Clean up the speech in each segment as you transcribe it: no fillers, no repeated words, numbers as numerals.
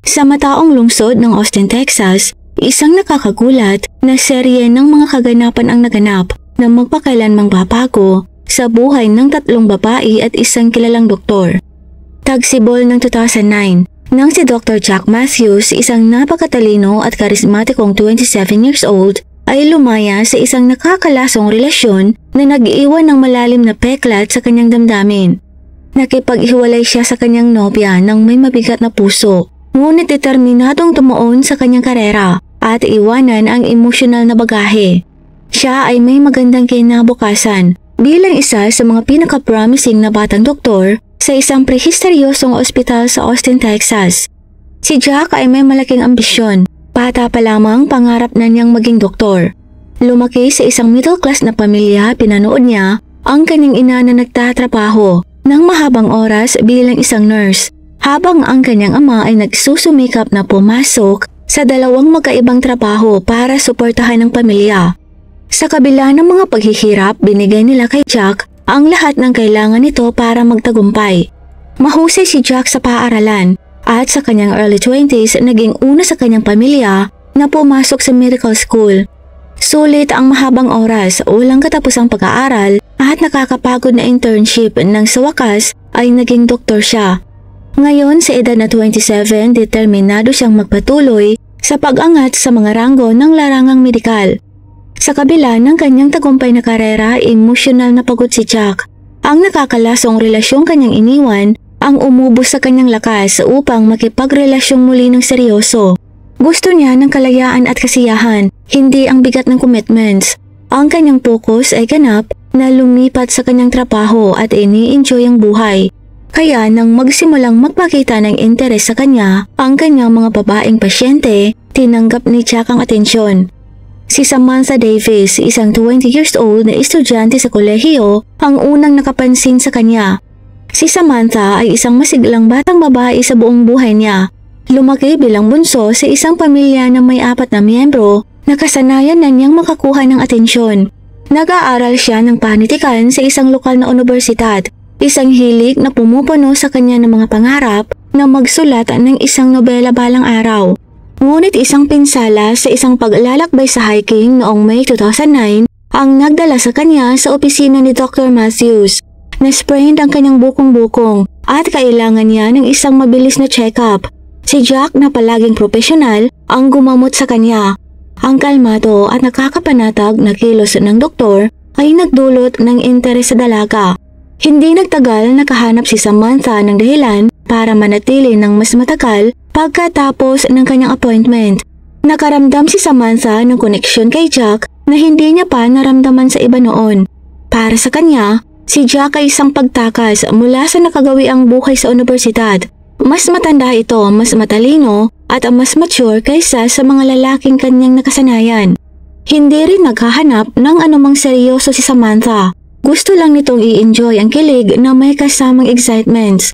Sa mataong lungsod ng Austin, Texas, isang nakakagulat na serye ng mga kaganapan ang naganap na magpakailanmang babago sa buhay ng 3 babae at isang kilalang doktor. Tagsibol ng 2009, nang si Dr. Jack Matthews, isang napakatalino at karismatikong 27 years old, ay lumaya sa isang nakakalasong relasyon na nag-iwan ng malalim na peklat sa kanyang damdamin. Nakipag-iwalay siya sa kanyang nobya ng may mabigat na puso, ngunit determinadong tumuon sa kanyang karera at iwanan ang emosyonal na bagahe. Siya ay may magandang kinabukasan bilang isa sa mga pinaka-promising na batang doktor sa isang prehisteryosong ospital sa Austin, Texas. Si Jack ay may malaking ambisyon. Bata pa lamang pangarap na niyang maging doktor. Lumaki sa isang middle-class na pamilya, pinanood niya ang kanyang ina na nagtatrabaho ng mahabang oras bilang isang nurse, habang ang kanyang ama ay nagsusumikap na pumasok sa 2 magkaibang trabaho para suportahan ang pamilya. Sa kabila ng mga paghihirap, binigay nila kay Jack ang lahat ng kailangan nito para magtagumpay. Mahusay si Jack sa paaralan at sa kanyang early 20s naging una sa kanyang pamilya na pumasok sa medical school. Sulit ang mahabang oras, walang katapusang pag-aaral at nakakapagod na internship nang sa wakas ay naging doktor siya. Ngayon sa edad na 27, determinado siyang magpatuloy sa pag-angat sa mga ranggo ng larangang medikal. Sa kabila ng kanyang tagumpay na karera, emosyonal na pagod si Jack. Ang nakakalasong relasyong kanyang iniwan ang umubos sa kanyang lakas upang makipagrelasyon muli ng seryoso. Gusto niya ng kalayaan at kasiyahan, hindi ang bigat ng commitments. Ang kanyang focus ay ganap na lumipat sa kanyang trabaho at ini-enjoy ang buhay. Kaya nang magsimulang magpakita ng interes sa kanya ang kanyang mga babaeng pasyente, tinanggap ni Jack ang atensyon. Si Samantha Davis, isang 20 years old na estudyante sa kolehiyo, ang unang nakapansin sa kanya. Si Samantha ay isang masiglang batang babae sa buong buhay niya. Lumaki bilang bunso sa isang pamilya na may 4 na miyembro na kasanayan na niyang makakuha ng atensyon. Nag-aaral siya ng panitikan sa isang lokal na universidad, isang hilig na pumupuno sa kanya ng mga pangarap na magsulat ng isang nobela balang araw. Ngunit isang pinsala sa isang paglalakbay sa hiking noong May 2009 ang nagdala sa kanya sa opisina ni Dr. Matthews. Na-sprained ang kanyang bukong-bukong at kailangan niya ng isang mabilis na check-up. Si Jack na palaging profesional ang gumamot sa kanya. Ang kalmado at nakakapanatag na kilos ng doktor ay nagdulot ng interes sa dalaga. Hindi nagtagal nakahanap si Samantha ng dahilan para manatili ng mas matagal pagkatapos ng kanyang appointment. Nakaramdam si Samantha ng koneksyon kay Jack na hindi niya pa naramdaman sa iba noon. Para sa kanya, si Jack ay isang pagtakas mula sa nakagawiang buhay sa universidad. Mas matanda ito, mas matalino at mas mature kaysa sa mga lalaking kanyang nakasanayan. Hindi rin naghahanap ng anumang seryoso si Samantha. Gusto lang nitong i-enjoy ang kilig na may kasamang excitements.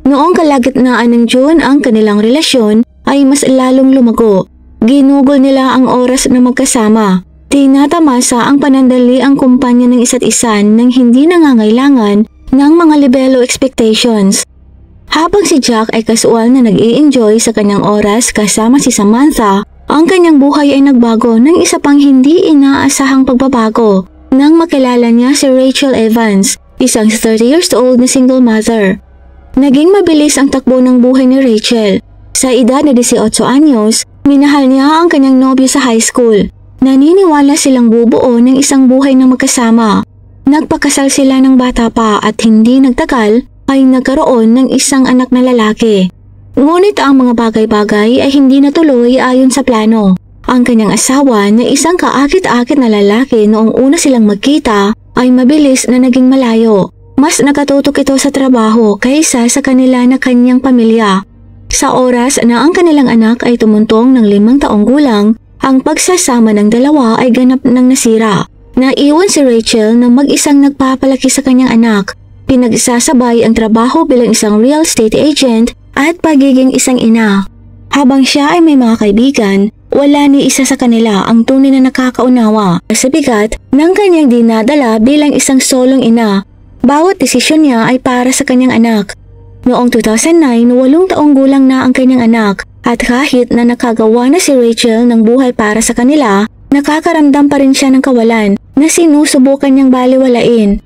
Noong kalagitnaan ng June, ang kanilang relasyon ay mas lalong lumago. Ginugol nila ang oras na magkasama. Tinatamasa ang panandali ang kumpanya ng isa't isa nang hindi nangangailangan ng mga libelo expectations. Habang si Jack ay kasual na nag-i-enjoy sa kanyang oras kasama si Samantha, ang kanyang buhay ay nagbago ng isa pang hindi inaasahang pagbabago nang makilala niya si Rachel Evans, isang 30 years old na single mother. Naging mabilis ang takbo ng buhay ni Rachel. Sa edad na 18 anyos, minahal niya ang kanyang nobyo sa high school. Naniniwala silang bubuo ng isang buhay na magkasama. Nagpakasal sila ng bata pa at hindi nagtagal ay nagkaroon ng isang anak na lalaki. Ngunit ang mga bagay-bagay ay hindi natuloy ayon sa plano. Ang kanyang asawa na isang kaakit-akit na lalaki noong una silang magkita ay mabilis na naging malayo. Mas nakatutok ito sa trabaho kaysa sa kanila na kanyang pamilya. Sa oras na ang kanilang anak ay tumuntong ng 5 taong gulang, ang pagsasama ng dalawa ay ganap nang nasira. Naiwan si Rachel na mag-isang nagpapalaki sa kanyang anak. Pinagsasabay ang trabaho bilang isang real estate agent at pagiging isang ina. Habang siya ay may mga kaibigan, wala ni isa sa kanila ang tunay na nakakaunawa sa bigat ng kanyang dinadala bilang isang solong ina. Bawat desisyon niya ay para sa kanyang anak. Noong 2009, 8 taong gulang na ang kanyang anak At kahit na nakagawa na si Rachel ng buhay para sa kanila, nakakaramdam pa rin siya ng kawalan na sinusubukan niyang baliwalain.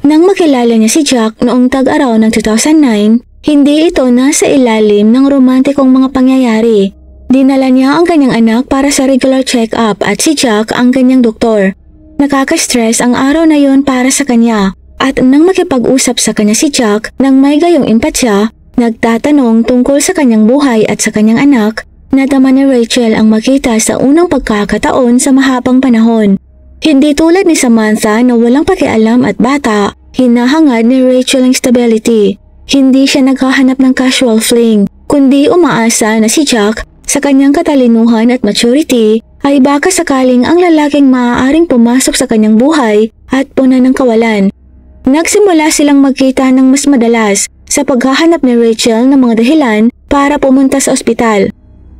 Nang makilala niya si Jack noong tag-araw ng 2009, hindi ito nasa ilalim ng romantikong mga pangyayari. Dinala niya ang kanyang anak para sa regular check-up at si Jack ang kanyang doktor. Nakaka-stress ang araw na yon para sa kanya at nang makipag-usap sa kanya si Jack nang may gayong empatya, nagtatanong tungkol sa kanyang buhay at sa kanyang anak, nadama ni Rachel ang makita sa unang pagkakataon sa mahabang panahon. Hindi tulad ni Samantha na walang pakialam at bata, hinahangad ni Rachel ang stability. Hindi siya naghahanap ng casual fling, kundi umaasa na si Jack sa kanyang katalinuhan at maturity ay baka sakaling ang lalaking maaaring pumasok sa kanyang buhay at punan ng kawalan. Nagsimula silang magkita ng mas madalas sa paghahanap ni Rachel ng mga dahilan para pumunta sa ospital.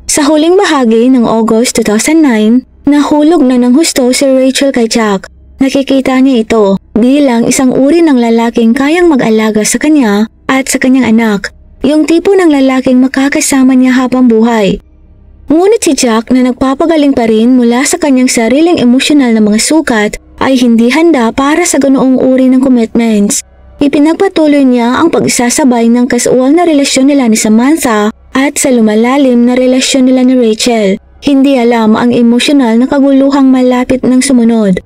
Sa huling bahagi ng August 2009, nahulog na ng husto si Rachel kay Jack. Nakikita niya ito bilang isang uri ng lalaking kayang mag-alaga sa kanya at sa kanyang anak, yung tipo ng lalaking makakasama niya habang buhay. Ngunit si Jack na nagpapagaling pa rin mula sa kanyang sariling emosyonal na mga sukat ay hindi handa para sa ganoong uri ng commitments. Ipinagpatuloy niya ang pagsasabay ng kasual na relasyon nila ni Samantha at sa lumalalim na relasyon nila ni Rachel. Hindi alam ang emosyonal na kaguluhang malapit ng sumunod.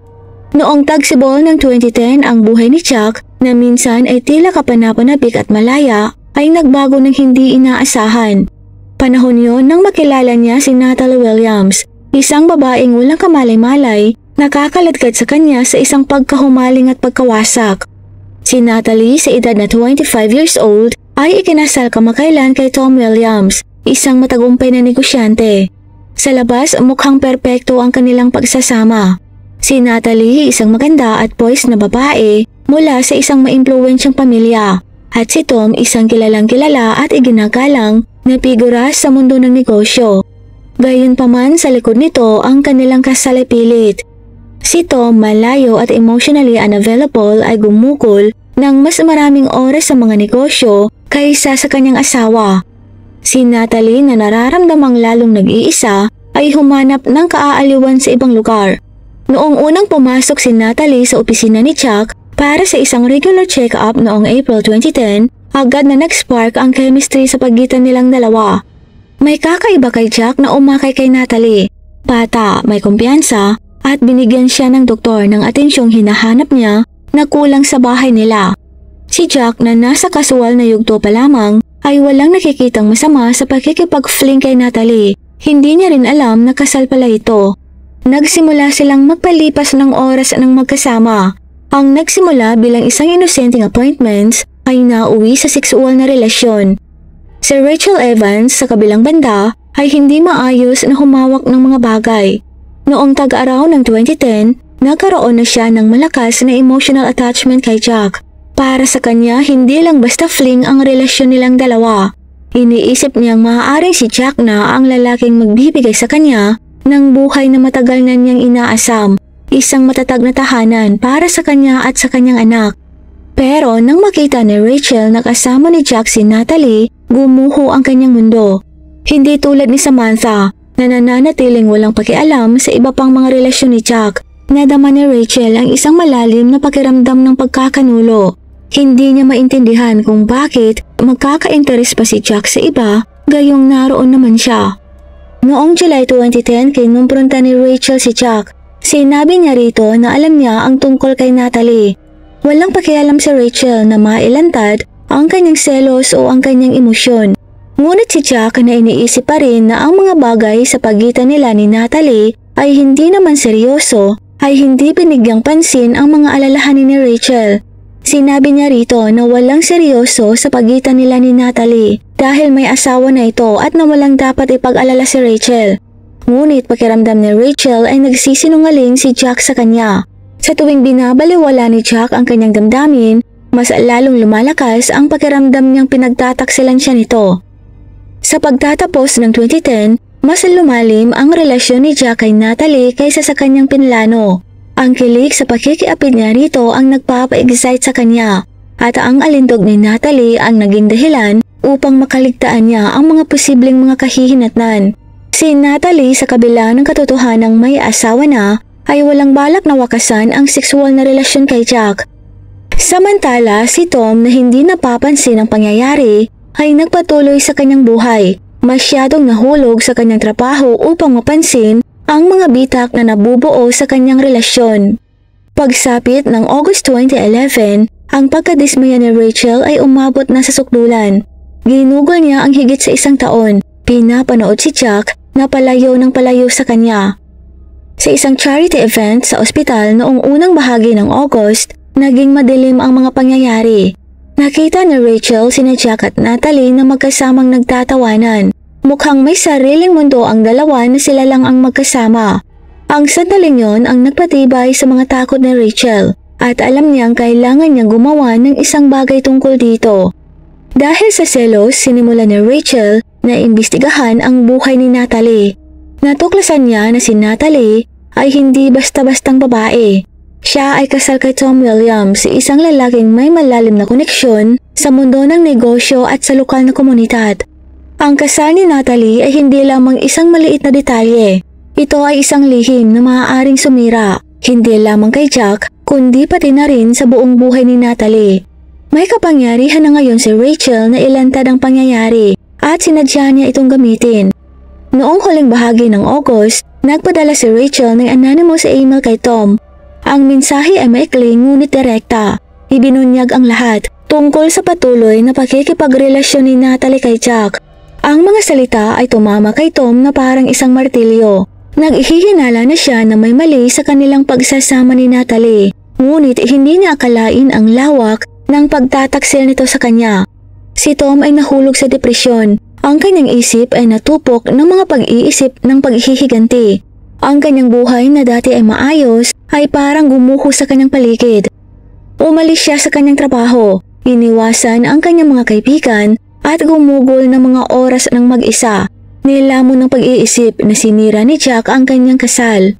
Noong tagsibol ng 2010 ang buhay ni Jack na minsan ay tila kapanapanabik at malaya ay nagbago ng hindi inaasahan. Panahon yon nang makilala niya si Natalie Williams, isang babaeng walang kamalay-malay, nakakaladkad sa kanya sa isang pagkahumaling at pagkawasak. Si Natalie sa edad na 25 years old ay ikinasal kamakailan kay Tom Williams, isang matagumpay na negosyante. Sa labas mukhang perpekto ang kanilang pagsasama. Si Natalie isang maganda at poised na babae mula sa isang maimpluwensyang pamilya. At si Tom isang kilalang-kilala at iginagalang na figura sa mundo ng negosyo. Gayunpaman sa likod nito ang kanilang kasal ay pilit. Si Tom, malayo at emotionally unavailable, ay gumugol ng mas maraming oras sa mga negosyo kaysa sa kanyang asawa. Si Natalie na nararamdamang lalong nag-iisa ay humanap ng kaaaliwan sa ibang lugar. Noong unang pumasok si Natalie sa opisina ni Jack para sa isang regular check-up noong April 2010, agad na nag-spark ang chemistry sa pagitan nilang dalawa. May kakaiba kay Jack na umakay kay Natalie. Bata, may kumpiyansa at binigyan siya ng doktor ng atensyong hinahanap niya na kulang sa bahay nila. Si Jack na nasa kasual na yugto pa lamang ay walang nakikitang masama sa pagkikipag-fling kay Natalie. Hindi niya rin alam na kasal pala ito. Nagsimula silang magpalipas ng oras ng magkasama. Ang nagsimula bilang isang inosenteng appointments ay nauwi sa sexual na relasyon. Si Rachel Evans sa kabilang banda ay hindi maayos na humawak ng mga bagay. Noong tag-araw ng 2010, nagkaroon na siya ng malakas na emotional attachment kay Jack. Para sa kanya, hindi lang basta fling ang relasyon nilang dalawa. Iniisip niyang maaaring si Jack na ang lalaking magbibigay sa kanya ng buhay na matagal na niyang inaasam. Isang matatag na tahanan para sa kanya at sa kanyang anak. Pero nang makita ni Rachel na kasama ni Jack si Natalie, gumuho ang kanyang mundo. Hindi tulad ni Samantha na nananatiling walang pakialam sa iba pang mga relasyon ni Jack. Nadama ni Rachel ang isang malalim na pakiramdam ng pagkakanulo. Hindi niya maintindihan kung bakit magkaka-interes pa si Jack sa iba, gayong naroon naman siya. Noong July 2010, kinumpronta ni Rachel si Jack. Sinabi niya rito na alam niya ang tungkol kay Natalie. Walang pakialam si Rachel na mailantad ang kanyang selos o ang kanyang emosyon. Ngunit si Jack na iniisip pa rin na ang mga bagay sa pagitan nila ni Natalie ay hindi naman seryoso, ay hindi binigyang pansin ang mga alalahanin ni Rachel. Sinabi niya rito na walang seryoso sa pagitan nila ni Natalie dahil may asawa na ito at na walang dapat ipag-alala si Rachel. Ngunit pakiramdam ni Rachel ay nagsisinungaling si Jack sa kanya. Sa tuwing binabaliwala ni Jack ang kanyang damdamin, mas lalong lumalakas ang pakiramdam niyang pinagtataksilan siya nito. Sa pagtatapos ng 2010, mas lumalim ang relasyon ni Jack kay Natalie kaysa sa kanyang pinlano. Ang kilig sa pakikiapid niya rito ang nagpapa-excite sa kanya at ang alindog ni Natalie ang naging dahilan upang makaligtaan niya ang mga posibleng mga kahihinatnan. Si Natalie sa kabila ng katotohanang may asawa na ay walang balak na wakasan ang sexual na relasyon kay Jack. Samantala si Tom na hindi napapansin ang pangyayari ay nagpatuloy sa kanyang buhay. Masyadong nahulog sa kanyang trabaho upang mapansin ang mga bitak na nabubuo sa kanyang relasyon. Pagsapit ng August 2011, ang pagkadismaya ni Rachel ay umabot na sa sukdulan. Ginugol niya ang higit sa 1 taon. Pinapanood si Jack na palayo ng palayo sa kanya. Sa isang charity event sa ospital noong unang bahagi ng August, naging madilim ang mga pangyayari. Nakita ni Rachel sina Jack at Natalie na magkasamang nagtatawanan. Mukhang may sariling mundo ang dalawa na sila lang ang magkasama. Ang sandaling yon ang nagpatibay sa mga takot ni Rachel at alam niyang kailangan niyang gumawa ng isang bagay tungkol dito. Dahil sa selos, sinimula ni Rachel na imbestigahan ang buhay ni Natalie. Natuklasan niya na si Natalie ay hindi basta-bastang babae. Siya ay kasal kay Tom Williams, isang lalaking may malalim na koneksyon sa mundo ng negosyo at sa lokal na komunidad. Ang kasal ni Natalie ay hindi lamang isang maliit na detalye. Ito ay isang lihim na maaaring sumira, hindi lamang kay Jack, kundi pati na rin sa buong buhay ni Natalie. May kapangyarihan na ngayon si Rachel na ilantad ang pangyayari at sinadya niya itong gamitin. Noong huling bahagi ng August, nagpadala si Rachel ng anonymous email kay Tom. Ang mensahe ay maikli ngunit direkta. Ibinunyag ang lahat tungkol sa patuloy na pakikipagrelasyon ni Natalie kay Jack. Ang mga salita ay tumama kay Tom na parang isang martilyo. Naghihinala na siya na may mali sa kanilang pagsasama ni Natalie, ngunit hindi niya akalain ang lawak ng pagtataksil nito sa kanya. Si Tom ay nahulog sa depresyon. Ang kanyang isip ay natupok ng mga pag-iisip ng paghihiganti. Ang kanyang buhay na dati ay maayos ay parang gumuho sa kanyang paligid. Umalis siya sa kanyang trabaho, iniwasan ang kanyang mga kaibigan at gumugol ng mga oras ng mag-isa. Nilamon ng pag-iisip na sinira ni Jack ang kanyang kasal.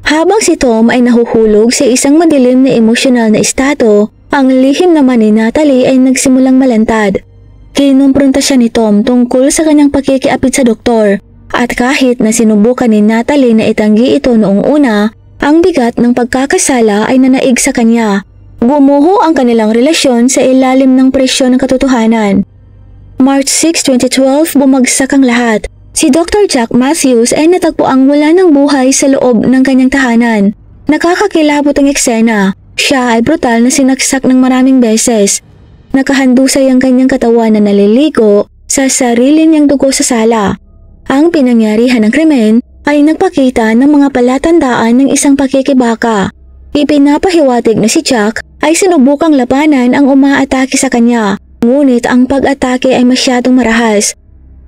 Habang si Tom ay nahuhulog sa isang madilim na emosyonal na estado, ang lihim naman ni Natalie ay nagsimulang malantad. Kinumpronta siya ni Tom tungkol sa kanyang pakikiapit sa doktor at kahit na sinubukan ni Natalie na itanggi ito noong una, ang bigat ng pagkakasala ay nanaig sa kanya. Gumuho ang kanilang relasyon sa ilalim ng presyon ng katotohanan. March 6, 2012, bumagsak ang lahat. Si Dr. Jack Matthews ay natagpuang wala ng buhay sa loob ng kanyang tahanan. Nakakakilabot ang eksena. Siya ay brutal na sinaksak ng maraming beses. Nakahandusay ang kanyang katawan na naliligo sa sarili niyang dugo sa sala. Ang pinangyarihan ng krimen ay nagpakita ng mga palatandaan ng isang pakikibaka. Ipinapahiwatig na si Jack ay sinubukang labanan ang umaatake sa kanya. Ngunit ang pag-atake ay masyadong marahas.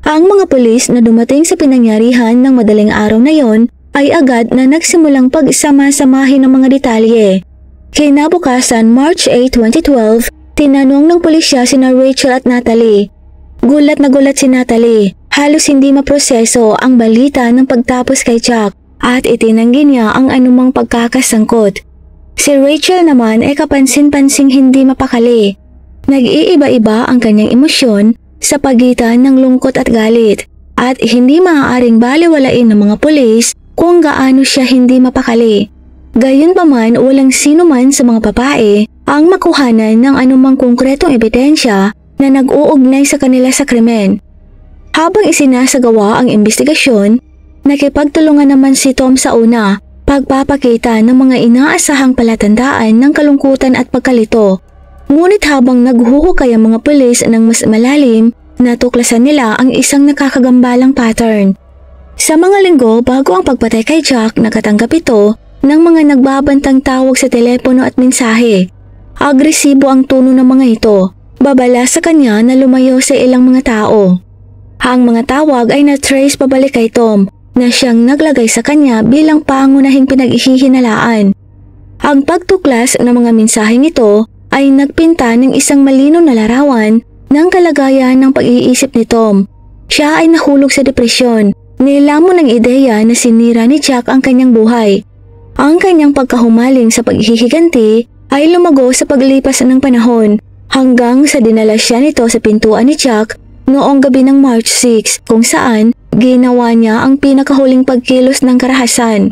Ang mga pulis na dumating sa pinangyarihan ng madaling araw na yon ay agad na nagsimulang pagsama-samahin ng mga detalye. Kinabukasan, March 8, 2012, tinanong ng pulisya sina Rachel at Natalie. Gulat na gulat si Natalie. Halos hindi maproseso ang balita ng pagtapos kay Jack at itinanggi niya ang anumang pagkakasangkot. Si Rachel naman ay kapansin-pansing hindi mapakali. Nag-iiba-iba ang kanyang emosyon sa pagitan ng lungkot at galit at hindi maaaring baliwalain ng mga pulis kung gaano siya hindi mapakali. Gayunpaman, walang sino man sa mga babae ang makuhanan ng anumang konkretong ebidensya na nag-uugnay sa kanila sa krimen. Habang isinasagawa ang investigasyon, nakipagtulungan naman si Tom sa una, pagpapakita ng mga inaasahang palatandaan ng kalungkutan at pagkalito. Ngunit habang naghuhukay ang mga pulis ng mas malalim, natuklasan nila ang isang nakakagambalang pattern. Sa mga linggo bago ang pagpatay kay Jack, nakatanggap ito ng mga nagbabantang tawag sa telepono at mensahe. Agresibo ang tono ng mga ito, babala sa kanya na lumayo sa ilang mga tao. Ang mga tawag ay na-trace pabalik kay Tom na siyang naglagay sa kanya bilang pangunahing pinaghihinalaan. Ang pagtuklas ng mga mensaheng ito ay nagpinta ng isang malinaw na larawan ng kalagayan ng pag-iisip ni Tom. Siya ay nahulog sa depresyon. Nilamon ng ideya na sinira ni Jack ang kanyang buhay. Ang kanyang pagkahumaling sa paghihiganti ay lumago sa paglipas ng panahon hanggang sa dinala siya nito sa pintuan ni Jack noong gabi ng March 6 kung saan ginawa niya ang pinakahuling pagkilos ng karahasan.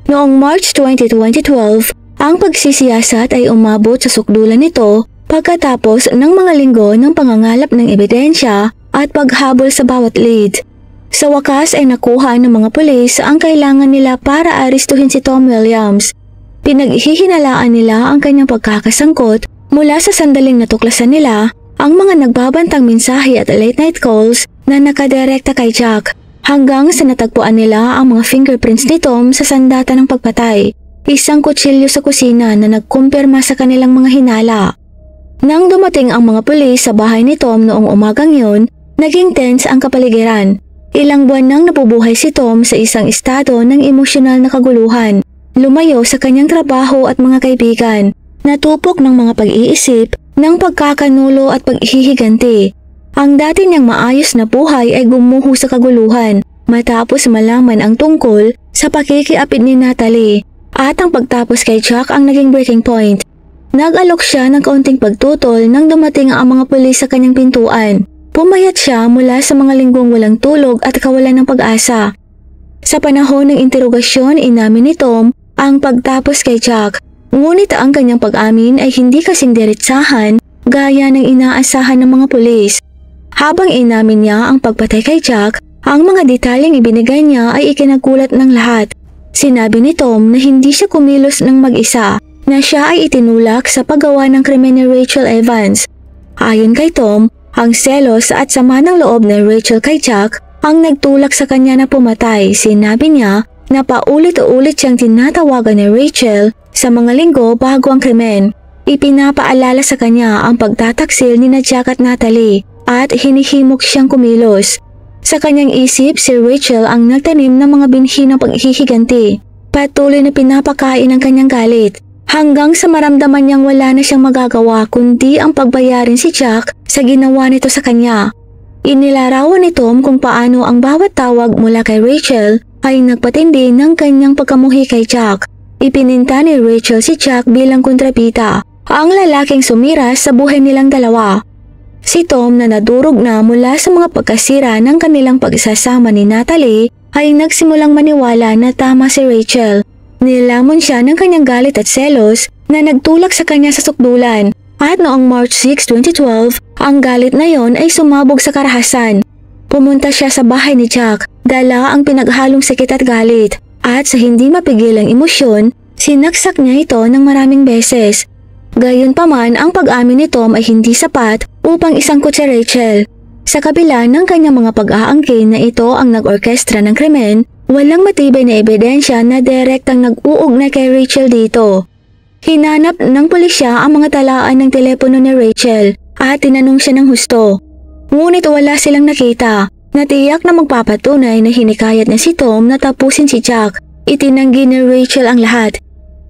Noong March 20, 2012, ang pagsisiyasat ay umabot sa sukdulan nito pagkatapos ng mga linggo ng pangangalap ng ebidensya at paghabol sa bawat lead. Sa wakas ay nakuha ng mga pulis ang kailangan nila para aristuhin si Tom Williams. Pinaghihinalaan nila ang kanyang pagkakasangkot mula sa sandaling natuklasan nila ang mga nagbabantang mensahe at late night calls na nakadirekta kay Jack hanggang sa natagpuan nila ang mga fingerprints ni Tom sa sandata ng pagpatay, isang kutsilyo sa kusina na nagkumpirma sa kanilang mga hinala. Nang dumating ang mga pulis sa bahay ni Tom noong umagang yun, naging tense ang kapaligiran. Ilang buwan nang nabubuhay si Tom sa isang estado ng emosyonal na kaguluhan, lumayo sa kanyang trabaho at mga kaibigan, natupok ng mga pag-iisip, ng pagkakanulo at paghihiganti. Ang dati niyang maayos na buhay ay gumuho sa kaguluhan matapos malaman ang tungkol sa pakikiapid ni Natalie, at ang pagtapos kay Jack ang naging breaking point. Nag-alok siya ng kaunting pagtutol nang dumating ang mga pulis sa kanyang pintuan. Pumayat siya mula sa mga linggong walang tulog at kawalan ng pag-asa. Sa panahon ng interogasyon, inamin ni Tom ang pagtapos kay Jack. Ngunit ang kanyang pag-amin ay hindi kasing diretsahan gaya ng inaasahan ng mga pulis. Habang inamin niya ang pagpatay kay Jack, ang mga detalyeng ibinigay niya ay ikinagulat ng lahat. Sinabi ni Tom na hindi siya kumilos ng mag-isa, na siya ay itinulak sa paggawa ng krimen ni Rachel Evans. Ayon kay Tom, ang selos at sama ng loob ni Rachel kay Jack ang nagtulak sa kanya na pumatay. Sinabi niya na paulit-ulit siyang tinatawagan ni Rachel sa mga linggo bago ang krimen. Ipinapaalala sa kanya ang pagtataksil ni Jack at Natalie at hinihimok siyang kumilos. Sa kanyang isip, si Rachel ang nagtanim ng mga binhi ng paghihiganti. Patuloy na pinapakain ang kanyang galit, hanggang sa maramdaman niyang wala na siyang magagawa kundi ang pagbayarin si Jack sa ginawa nito sa kanya. Inilarawan ni Tom kung paano ang bawat tawag mula kay Rachel ay nagpatindi ng kanyang pagkamuhi kay Jack. Ipininta ni Rachel si Jack bilang kontrabida, ang lalaking sumira sa buhay nilang dalawa. Si Tom na nadurog na mula sa mga pagkasira ng kanilang pagsasama ni Natalie ay nagsimulang maniwala na tama si Rachel. Nilamon siya ng kanyang galit at selos na nagtulak sa kanya sa sukdulan, at noong March 6, 2012, ang galit na yon ay sumabog sa karahasan. Pumunta siya sa bahay ni Jack, dala ang pinaghalong sakit at galit, at sa hindi mapigilang emosyon, sinaksak niya ito ng maraming beses. Gayunpaman, ang pag-amin ni Tom ay hindi sapat upang isangkot si Rachel. Sa kabila ng kanyang mga pag-aangkin na ito ang nag-orkestra ng krimen, walang matibay na ebidensya na direktang nag-uugnay kay Rachel dito. Hinanap ng pulisya ang mga talaan ng telepono ni Rachel at tinanong siya ng husto. Ngunit wala silang nakita. Natiyak na magpapatunay na hinikayat na si Tom na tapusin si Jack. Itinanggi ni Rachel ang lahat.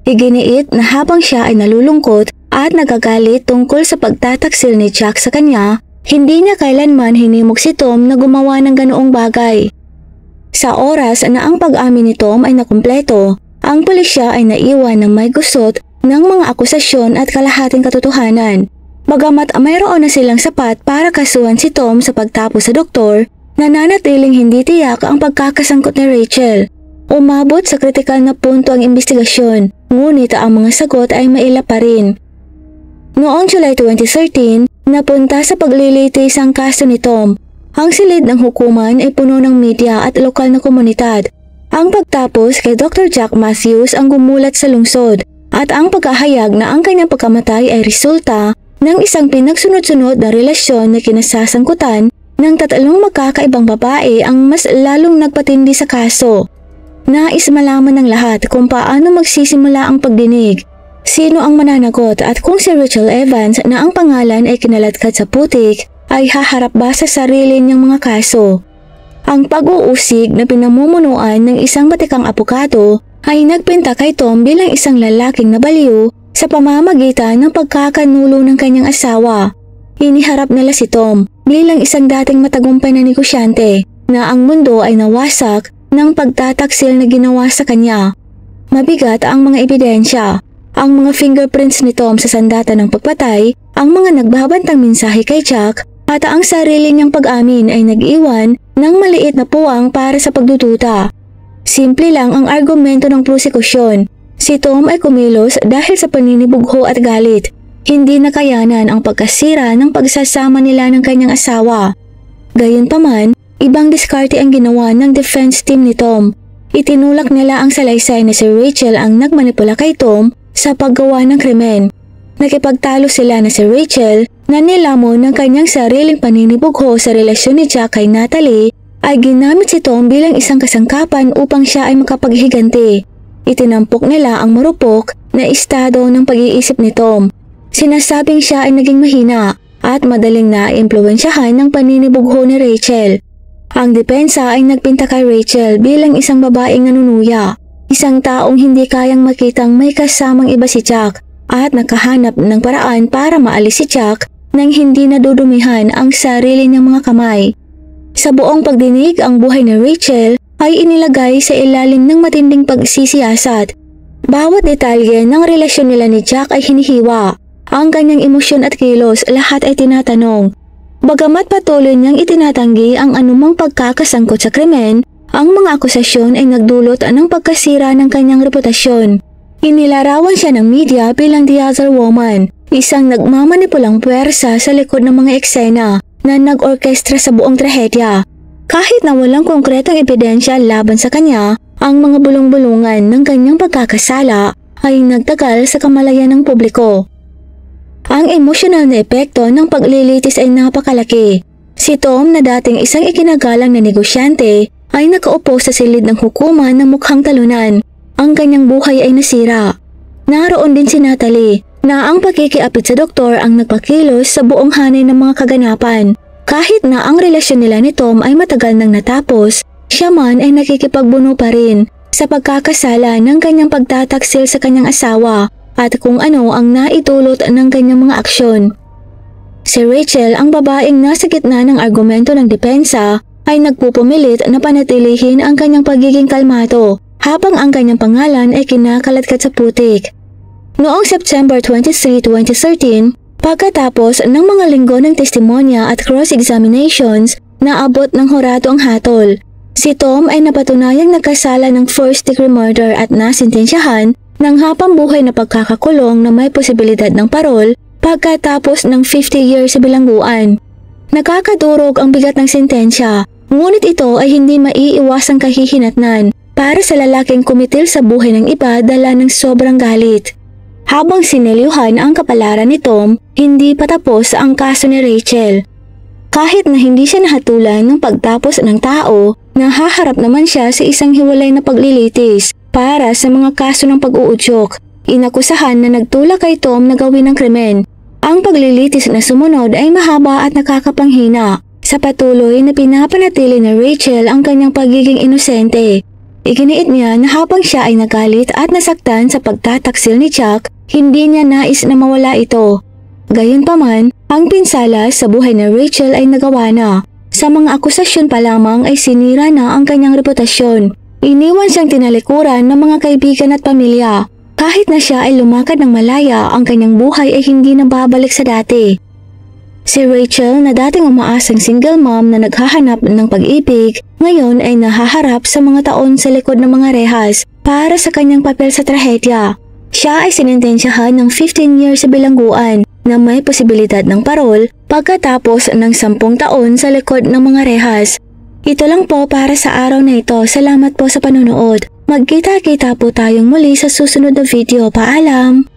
Iginiit na habang siya ay nalulungkot at nagagalit tungkol sa pagtataksil ni Jack sa kanya, hindi niya kailanman hinimok si Tom na gumawa ng ganoong bagay. Sa oras na ang pag-amin ni Tom ay nakumpleto, ang pulisya ay naiwan ng may gusot ng mga akusasyon at kalahating katotohanan. Bagamat mayroon na silang sapat para kasuhan si Tom sa pagtapos sa doktor, nananatiling hindi tiyak ang pagkakasangkot ni Rachel. Umabot sa kritikal na punto ang investigasyon, ngunit ang mga sagot ay maila pa rin. Noong July 2013, napunta sa paglilitis ang kaso ni Tom. Ang silid ng hukuman ay puno ng media at lokal na komunidad. Ang pagtapos kay Dr. Jack Matthews ang gumulat sa lungsod, at ang pagkahayag na ang kanyang pagkamatay ay resulta ng isang pinagsunod-sunod na relasyon na kinasasangkutan ng tatlong magkakaibang babae ang mas lalong nagpatindi sa kaso. Nais malaman ng lahat kung paano magsisimula ang pagdinig, sino ang mananagot at kung si Rachel Evans na ang pangalan ay kinaladkad sa putik ay haharap ba sa sarili niyang mga kaso. Ang pag-uusig na pinamumunuan ng isang batikang apokado ay nagpinta kay Tom bilang isang lalaking nabaliw sa pamamagitan ng pagkakanulo ng kanyang asawa. Iniharap nila si Tom bilang isang dating matagumpay na negosyante na ang mundo ay nawasak ng pagtataksil na ginawa sa kanya. Mabigat ang mga ebidensya. Ang mga fingerprints ni Tom sa sandata ng pagpatay ang mga nagbabantang mensahe kay Jack at ang sarili niyang pag-amin ay nag-iwan ng maliit na puwang para sa pagdududa. Simple lang ang argumento ng prosekusyon. Si Tom ay kumilos dahil sa paninibugho at galit. Hindi nakayanan ang pagkasira ng pagsasama nila ng kanyang asawa. Gayunpaman, ibang diskarte ang ginawa ng defense team ni Tom. Itinulak nila ang salaysay na si Rachel ang nagmanipula kay Tom sa paggawa ng krimen. Nakipagtalo sila na si Rachel na nilamon ng kanyang sariling paninibugho sa relasyon ni Jack kay Natalie ay ginamit si Tom bilang isang kasangkapan upang siya ay makapaghiganti. Itinampok nila ang marupok na estado ng pag-iisip ni Tom. Sinasabing siya ay naging mahina at madaling na-impluwensyahan ng paninibugho ni Rachel. Ang depensa ay nagpinta kay Rachel bilang isang babaeng nanunuya, isang taong hindi kayang makitang may kasamang iba si Jack at nakahanap ng paraan para maalis si Jack nang hindi nadudumihan ang sarili niyang mga kamay. Sa buong pagdinig, ang buhay ni Rachel ay inilagay sa ilalim ng matinding pagsisiyasat. Bawat detalye ng relasyon nila ni Jack ay hinihiwa. Ang kanyang emosyon at kilos lahat ay tinatanong. Bagamat patuloy niyang itinatanggi ang anumang pagkakasangkot sa krimen, ang mga akusasyon ay nagdulot ng pagkasira ng kanyang reputasyon. Inilarawan siya ng media bilang the other woman, isang nagmamanipulang puwersa sa likod ng mga eksena na nag-orkestra sa buong trahedya. Kahit na walang konkretong ebidensya laban sa kanya, ang mga bulong-bulungan ng kanyang pagkakasala ay nagtagal sa kamalayan ng publiko. Ang emosyonal na epekto ng paglilitis ay napakalaki. Si Tom na dating isang ikinagalang na negosyante ay nakaupo sa silid ng hukuman na mukhang talunan. Ang kanyang buhay ay nasira. Naroon din si Natalie na ang pagkikiapit sa doktor ang nagpakilos sa buong hanay ng mga kaganapan. Kahit na ang relasyon nila ni Tom ay matagal nang natapos, siya man ay nakikipagbuno pa rin sa pagkakasala ng kanyang pagtataksil sa kanyang asawa at kung ano ang naitulot ng kanyang mga aksyon. Si Rachel, ang babaeng nasa gitna ng argumento ng depensa, ay nagpupumilit na panatilihin ang kanyang pagiging kalmado habang ang kanyang pangalan ay kinakalatkat sa putik. Noong September 23, 2013, pagkatapos ng mga linggo ng testimonya at cross-examinations, naabot ng hurado ang hatol. Si Tom ay napatunayang nagkasala ng first-degree murder at nasintensyahan ng hapambuhay na pagkakakulong na may posibilidad ng parol pagkatapos ng 50 years sa bilangguan. Nakakadurog ang bigat ng sentensya, ngunit ito ay hindi maiiwasang kahihinatnan para sa lalaking kumitil sa buhay ng iba dala ng sobrang galit. Habang sinelyuhan ang kapalaran ni Tom, hindi pa tapos ang kaso ni Rachel. Kahit na hindi siya nahatulan ng pagtapos ng tao, nahaharap naman siya sa isang hiwalay na paglilitis para sa mga kaso ng pag-uudyok. Inakusahan na nagtulak kay Tom na gawin ng krimen. Ang paglilitis na sumunod ay mahaba at nakakapanghina sa patuloy na pinapanatili ni Rachel ang kanyang pagiging inosente. Iginiit niya na habang siya ay nagalit at nasaktan sa pagtataksil ni Jack, hindi niya nais na mawala ito. Gayunpaman, ang pinsala sa buhay ni Rachel ay nagawa na. Sa mga akusasyon pa lamang ay sinira na ang kanyang reputasyon. Iniwan siyang tinalikuran ng mga kaibigan at pamilya. Kahit na siya ay lumakad ng malaya, ang kanyang buhay ay hindi na babalik sa dati. Si Rachel na dating umaasang single mom na naghahanap ng pag-ibig, ngayon ay nahaharap sa mga taon sa likod ng mga rehas para sa kanyang papel sa trahedya. Siya ay sinintensyahan ng 15 years sa bilangguan na may posibilidad ng parol pagkatapos ng 10 taon sa likod ng mga rehas. Ito lang po para sa araw na ito. Salamat po sa panonood. Magkita-kita po tayong muli sa susunod na video. Paalam!